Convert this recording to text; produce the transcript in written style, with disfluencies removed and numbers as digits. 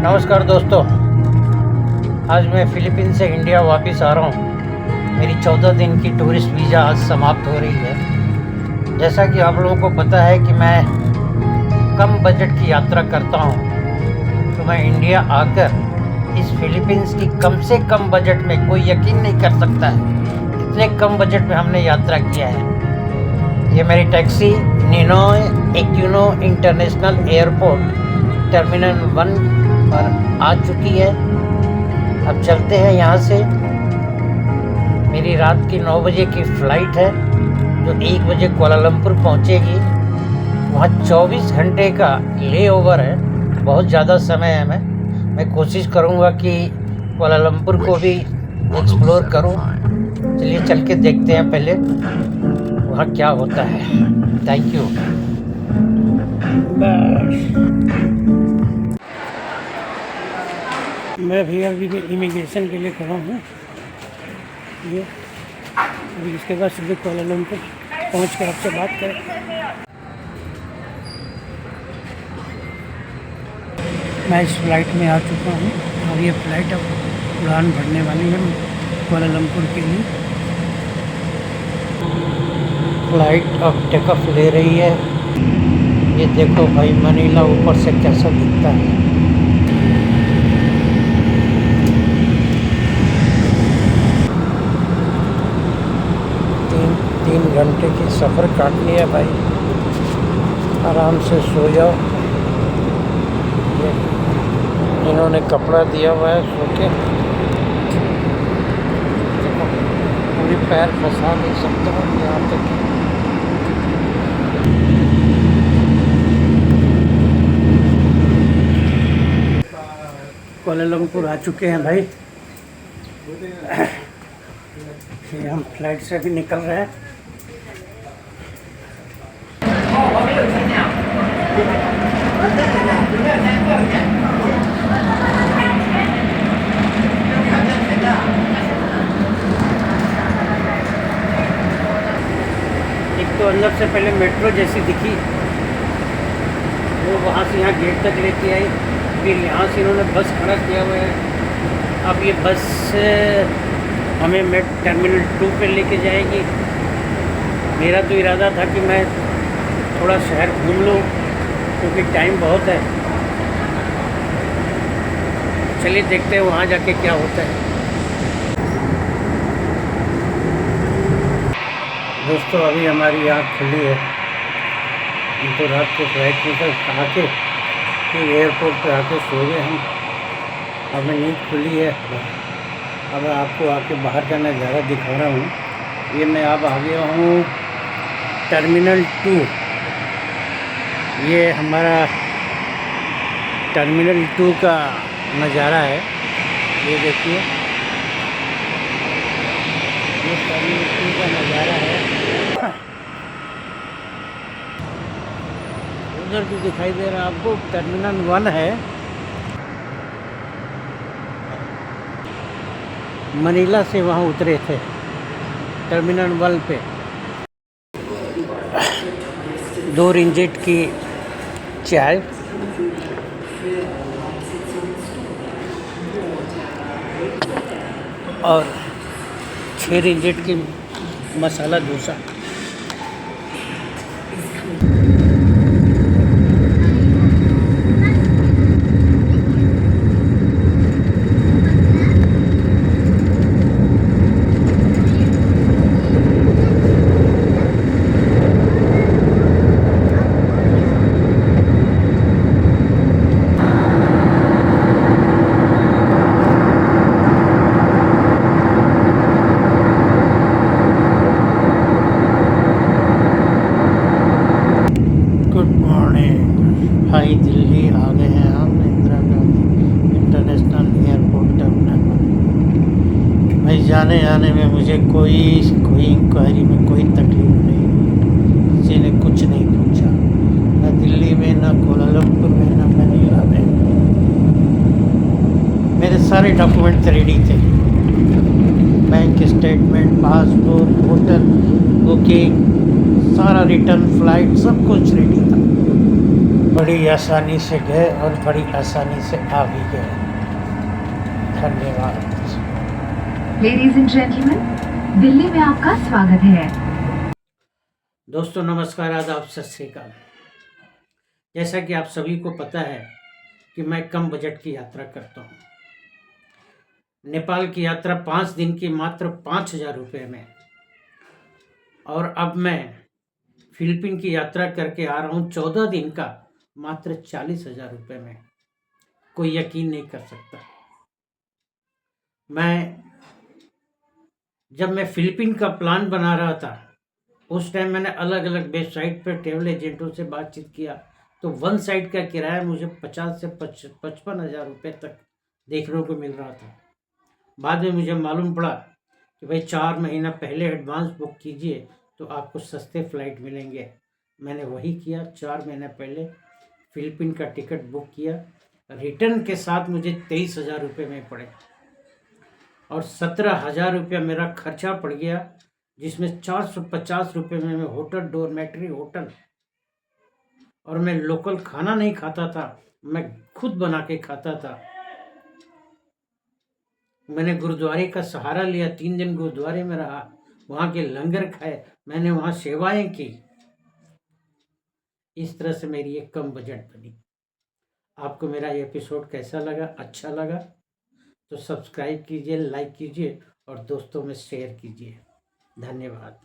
नमस्कार दोस्तों, आज मैं फ़िलीपींस से इंडिया वापस आ रहा हूँ। मेरी 14 दिन की टूरिस्ट वीज़ा आज समाप्त हो रही है। जैसा कि आप लोगों को पता है कि मैं कम बजट की यात्रा करता हूँ, तो मैं इंडिया आकर इस फ़िलीपींस की कम से कम बजट में, कोई यकीन नहीं कर सकता है इतने कम बजट में हमने यात्रा किया है। ये मेरी taxi Ninoy Aquino International Airport terminal 1 पर आ चुकी है। अब चलते हैं यहाँ से। मेरी रात की 9 बजे की फ़्लाइट है जो 1 बजे कुआलालंपुर पहुँचेगी। वहाँ 24 घंटे का लेओवर है, बहुत ज़्यादा समय है। मैं कोशिश करूँगा कि कुआलालंपुर को भी एक्सप्लोर करूँ। चलिए चल के देखते हैं पहले वहाँ क्या होता है। Thank you. मैं भैया अभी इमिग्रेशन के लिए खड़ा हूँ। ये अभी इसके बाद सीधे कुआलालंपुर पहुँच कर आपसे बात करें। मैं इस फ्लाइट में आ चुका हूँ और ये फ़्लाइट अब उड़ान भरने वाली है कुआलालंपुर के लिए। फ़्लाइट अब टेक ऑफ ले रही है। ये देखो भाई, मनीला ऊपर से कैसा दिखता है। तीन घंटे की सफ़र काटनी है भाई, आराम से सो जाओ। इन्होंने कपड़ा दिया हुआ है, सो के देखो पूरी पैर फंसा नहीं सकता हूँ यहाँ तक। कुआलालंपुर आ चुके हैं भाई। ये हम फ्लाइट से भी निकल रहे हैं। एक तो अंदर से पहले मेट्रो जैसी दिखी, वो वहाँ से यहाँ गेट तक लेके आई। फिर यहाँ से इन्होंने बस खड़ा किया हुआ है। अब ये बस हमें टर्मिनल 2 पे लेके जाएगी। मेरा तो इरादा था कि मैं थोड़ा शहर घूम लूँ क्योंकि टाइम बहुत है। चलिए देखते हैं वहाँ जाके क्या होता है। दोस्तों अभी हमारी आँख खुली है। हम तो रात को फ्लाइट में तक आके फिर एयरपोर्ट पे आके सो गए हम। हमें नींद खुली है। अब आपको आके बाहर का नज़ारा दिखा रहा हूँ। ये मैं अब आ गया हूँ टर्मिनल 2। ये हमारा टर्मिनल 2 का नज़ारा है। ये देखिए, ये टर्मिनल 2 का नज़ारा है। उधर भी दिखाई दे रहा है आपको, टर्मिनल 1 है। मनीला से वहाँ उतरे थे टर्मिनल 1 पे। 2 रिंजेट की चाय और 6 रिंजेट की मसाला डोसा। हाई दिल्ली आ गए हैं हम Indira Gandhi international Airport terminal पर। भाई जाने आने में मुझे कोई इंक्वायरी में कोई तकलीफ नहीं, किसी ने कुछ नहीं पूछा, ना दिल्ली में, ना कुआलालंपुर में, ना मनीला में। मेरे सारे डॉक्यूमेंट रेडी थे, bank statement, passport, hotel booking, सारा रिटर्न फ्लाइट, सब कुछ रेडी था। बड़ी आसानी से गए और बड़ी आसानी से आ भी गए। धन्यवाद। लेडीज एंड जेंटलमैन, दिल्ली में आपका स्वागत है। दोस्तों नमस्कार, आदाब, सत श्री अकाल। जैसा कि आप सभी को पता है कि मैं कम बजट की यात्रा करता हूँ। नेपाल की यात्रा 5 दिन की मात्र 5,000 रुपये में, और अब मैं फिलीपीन की यात्रा करके आ रहा हूँ 14 दिन का मात्र 40,000 रुपये में। कोई यकीन नहीं कर सकता। जब मैं फिलीपीन का प्लान बना रहा था उस टाइम मैंने अलग अलग वेबसाइट पर ट्रेवल एजेंटों से बातचीत किया, तो वन साइड का किराया मुझे 50 से 55,000 रुपये तक देखने को मिल रहा था। बाद में मुझे मालूम पड़ा कि भाई 4 महीना पहले एडवांस बुक कीजिए तो आपको सस्ते फ्लाइट मिलेंगे। मैंने वही किया, 4 महीना पहले फिलीपीन का टिकट बुक किया। रिटर्न के साथ मुझे 23,000 रुपये में पड़े और 17,000 रुपया मेरा खर्चा पड़ गया, जिसमें 450 रुपये में मैं होटल, डोरमेट्री होटल, और मैं लोकल खाना नहीं खाता था, मैं खुद बना के खाता था। मैंने गुरुद्वारे का सहारा लिया, 3 दिन गुरुद्वारे में रहा, वहाँ के लंगर खाए, मैंने वहाँ सेवाएं की। इस तरह से मेरी एक कम बजट बनी। आपको मेरा ये एपिसोड कैसा लगा? अच्छा लगा तो सब्सक्राइब कीजिए, लाइक कीजिए और दोस्तों में शेयर कीजिए। धन्यवाद।